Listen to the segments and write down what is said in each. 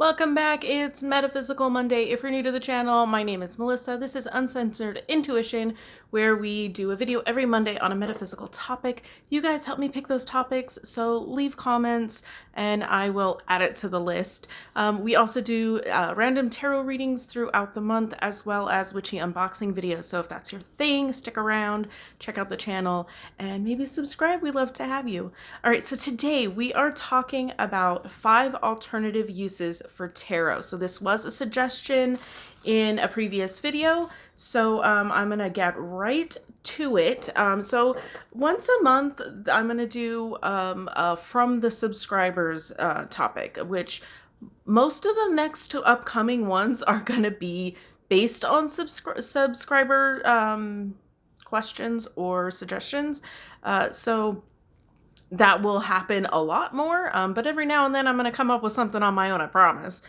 Welcome back. It's Metaphysical Monday. If you're new to the channel, my name is Melissa. This is Uncensored Intuition, where we do a video every Monday on a metaphysical topic. You guys help me pick those topics, so leave comments and I will add it to the list. We also do random tarot readings throughout the month, as well as witchy unboxing videos. So if that's your thing, stick around, check out the channel, and maybe subscribe. We'd love to have you. All right, so today we are talking about 5 alternative uses for tarot. So this was a suggestion in a previous video, so I'm gonna get right to it. So once a month I'm gonna do from the subscribers topic, which most of the next upcoming ones are gonna be based on subscriber questions or suggestions. So that will happen a lot more, but every now and then I'm going to come up with something on my own, I promise.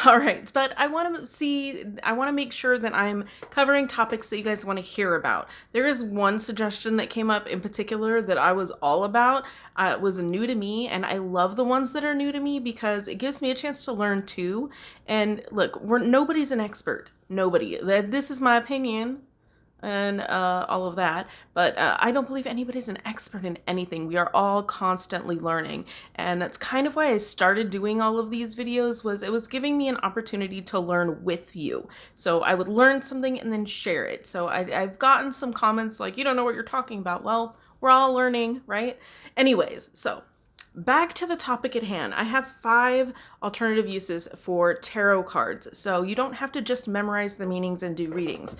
All right, but I want to make sure that I'm covering topics that you guys want to hear about. There is one suggestion that came up in particular that I was all about. It was new to me, and I love the ones that are new to me because it gives me a chance to learn too. And look, nobody's an expert. Nobody. This is my opinion and all of that, but I don't believe anybody's an expert in anything. We are all constantly learning, and that's kind of why I started doing all of these videos. It was giving me an opportunity to learn with you. So I would learn something and then share it. So I've gotten some comments like, you don't know what you're talking about. Well, we're all learning, right? Anyways, so back to the topic at hand. I have 5 alternative uses for tarot cards. So you don't have to just memorize the meanings and do readings.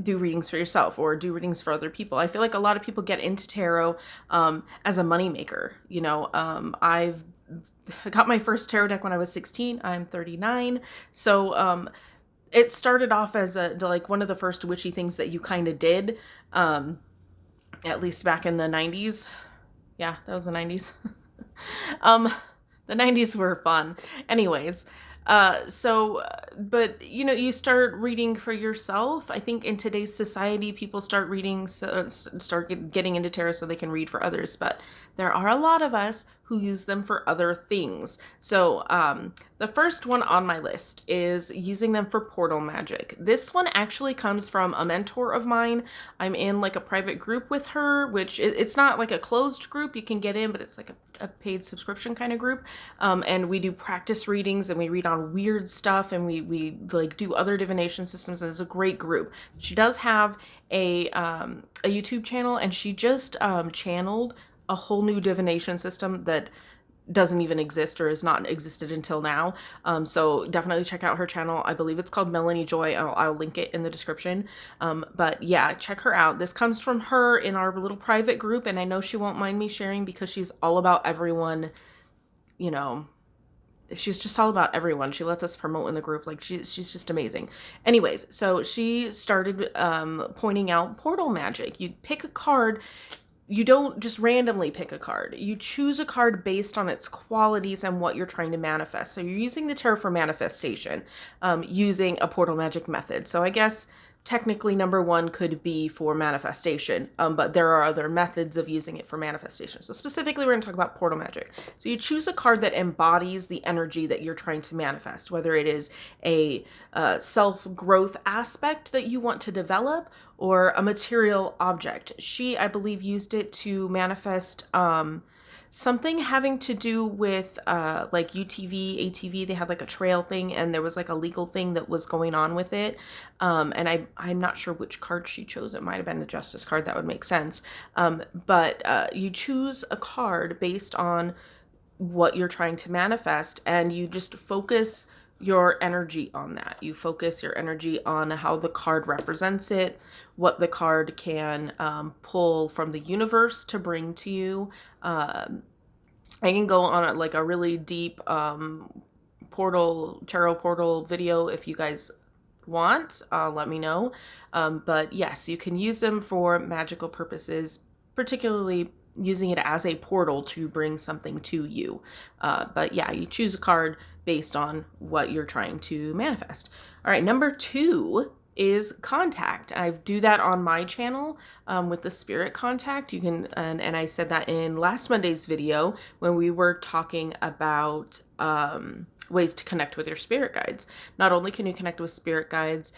Do readings for yourself or do readings for other people. I feel like a lot of people get into tarot as a moneymaker. You know, I've got my first tarot deck when I was 16. I'm 39. So it started off as like one of the first witchy things that you kind of did, at least back in the 90s. Yeah, that was the 90s. The 90s were fun. Anyways, but you know, you start reading for yourself. I think in today's society, people start getting into tarot so they can read for others, but there are a lot of us who use them for other things. So the first one on my list is using them for portal magic. This one actually comes from a mentor of mine. I'm in like a private group with her, which it's not like a closed group you can get in, but it's like a paid subscription kind of group. And we do practice readings and we read on weird stuff, and we like do other divination systems, and it's a great group. She does have a YouTube channel, and she just channeled a whole new divination system that doesn't even exist or has not existed until now. So definitely check out her channel. I believe it's called Melanie Joy. I'll link it in the description. But yeah, check her out. This comes from her in our little private group, and I know she won't mind me sharing because she's all about everyone, you know. She's just all about everyone. She lets us promote in the group. Like she's just amazing. Anyways, so she started pointing out portal magic. You pick a card. You don't just randomly pick a card. You choose a card based on its qualities and what you're trying to manifest. So you're using the tarot for manifestation, using a portal magic method. So I guess technically number 1 could be for manifestation, but there are other methods of using it for manifestation. So specifically, we're going to talk about portal magic. So you choose a card that embodies the energy that you're trying to manifest, whether it is a self-growth aspect that you want to develop or a material object. She, I believe, used it to manifest something having to do with like UTV, ATV. They had like a trail thing, and there was like a legal thing that was going on with it. And I'm not sure which card she chose. It might have been a justice card. That would make sense. But you choose a card based on what you're trying to manifest, and you just focus your energy on that. You focus your energy on how the card represents it, what the card can pull from the universe to bring to you. I can go on like a really deep tarot portal video if you guys want. Let me know. But yes, you can use them for magical purposes, particularly using it as a portal to bring something to you. But yeah, you choose a card based on what you're trying to manifest. All right, number 2 is contact. I do that on my channel with the spirit contact. You can, and I said that in last Monday's video when we were talking about ways to connect with your spirit guides. Not only can you connect with spirit guides,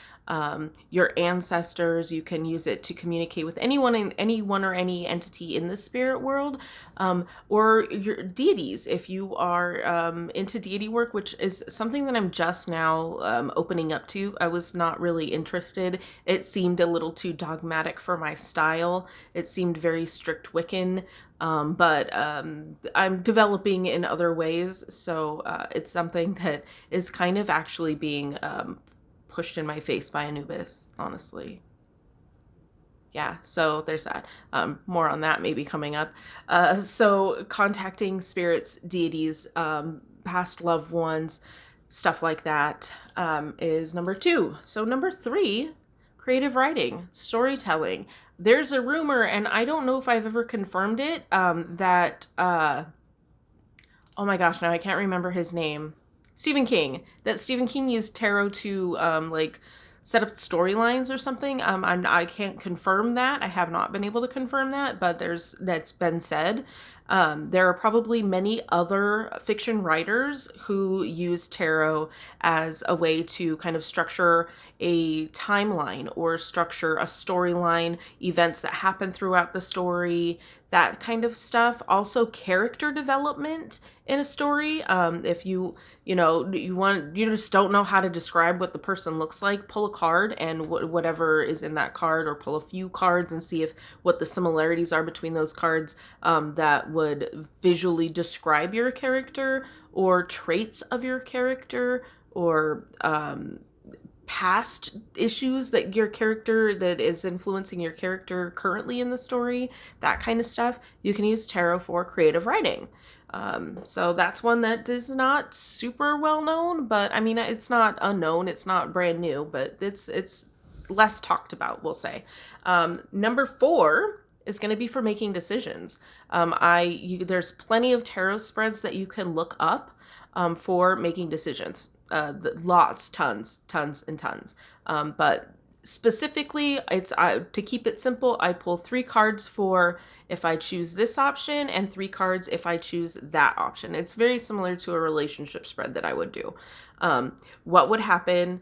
your ancestors, you can use it to communicate with anyone or any entity in the spirit world, or your deities if you are into deity work, which is something that I'm just now opening up to. I was not really interested. It seemed a little too dogmatic for my style. It seemed very strict Wiccan. But I'm developing in other ways, so it's something that is kind of actually being pushed in my face by Anubis, honestly. Yeah, so there's that. More on that maybe coming up. So contacting spirits, deities, past loved ones, stuff like that, is number 2. So number 3, creative writing, storytelling. There's a rumor, and I don't know if I've ever confirmed it, that, oh my gosh, now I can't remember his name. Stephen King. That Stephen King used tarot to, like, set up storylines or something. I can't confirm that. I have not been able to confirm that, but that's been said. There are probably many other fiction writers who use tarot as a way to kind of structure a timeline or structure a storyline, events that happen throughout the story, that kind of stuff. Also, character development in a story. If you just don't know how to describe what the person looks like, pull a card and whatever is in that card, or pull a few cards and see what the similarities are between those cards, that would visually describe your character, or traits of your character, or past issues that is influencing your character currently in the story, that kind of stuff. You can use tarot for creative writing. So that's one that is not super well known, but I mean, it's not unknown, it's not brand new, but it's less talked about, we'll say. Number 4 is going to be for making decisions. There's plenty of tarot spreads that you can look up for making decisions. Lots, tons and tons. But specifically, to keep it simple, I pull 3 cards for if I choose this option and 3 cards if I choose that option. It's very similar to a relationship spread that I would do. What would happen?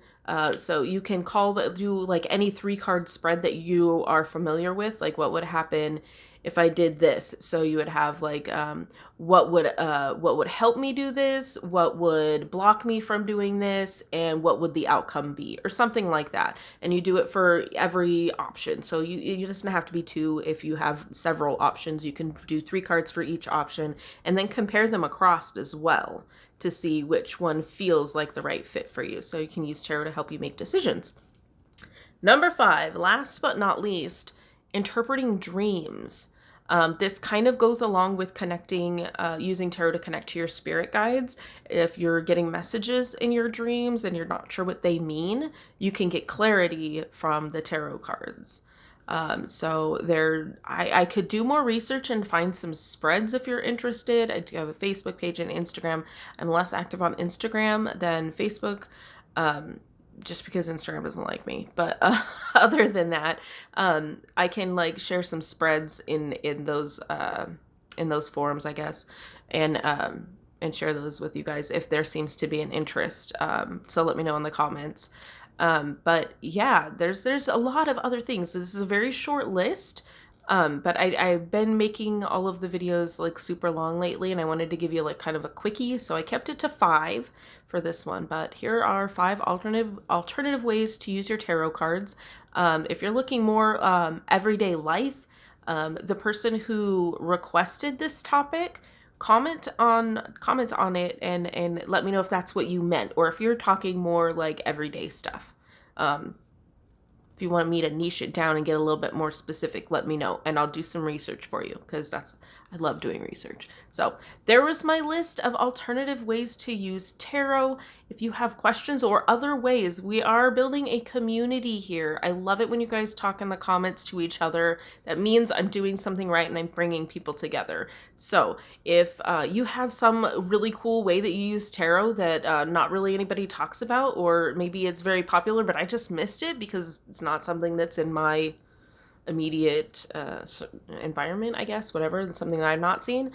So you can do like any 3 card spread that you are familiar with. Like, what would happen if I did this? So you would have like, what would help me do this? What would block me from doing this? And what would the outcome be? Or something like that. And you do it for every option. So you doesn't have to be 2. If you have several options, you can do 3 cards for each option and then compare them across as well to see which one feels like the right fit for you. So you can use tarot to help you make decisions. Number 5, last but not least, interpreting dreams. This kind of goes along with using tarot to connect to your spirit guides. If you're getting messages in your dreams and you're not sure what they mean, you can get clarity from the tarot cards. I could do more research and find some spreads if you're interested. I do have a Facebook page and Instagram. I'm less active on Instagram than Facebook, just because Instagram doesn't like me. But other than that, I can like share some spreads in those forums, I guess, and share those with you guys if there seems to be an interest. So let me know in the comments. But yeah, there's a lot of other things. This is a very short list. But I've been making all of the videos like super long lately, and I wanted to give you like kind of a quickie, so I kept it to 5 for this one. But here are 5 alternative ways to use your tarot cards. If you're looking more everyday life, the person who requested this topic, comment on it and let me know if that's what you meant, or if you're talking more like everyday stuff. If you want me to niche it down and get a little bit more specific, let me know, and I'll do some research for you, because I love doing research. So there was my list of alternative ways to use tarot. If you have questions or other ways, we are building a community here. I love it when you guys talk in the comments to each other. That means I'm doing something right and I'm bringing people together. So if you have some really cool way that you use tarot that not really anybody talks about, or maybe it's very popular but I just missed it because it's not something that's in my immediate environment, I guess, whatever, something that I've not seen,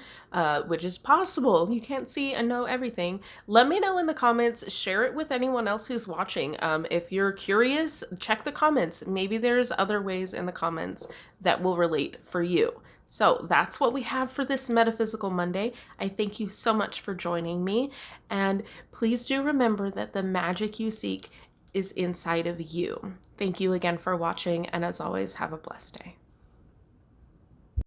which is possible. You can't see and know everything. Let me know in the comments. Share it with anyone else who's watching. If you're curious, check the comments. Maybe there's other ways in the comments that will relate for you. So that's what we have for this Metaphysical Monday. I thank you so much for joining me. And please do remember that the magic you seek is inside of you. Thank you again for watching. And as always, have a blessed day.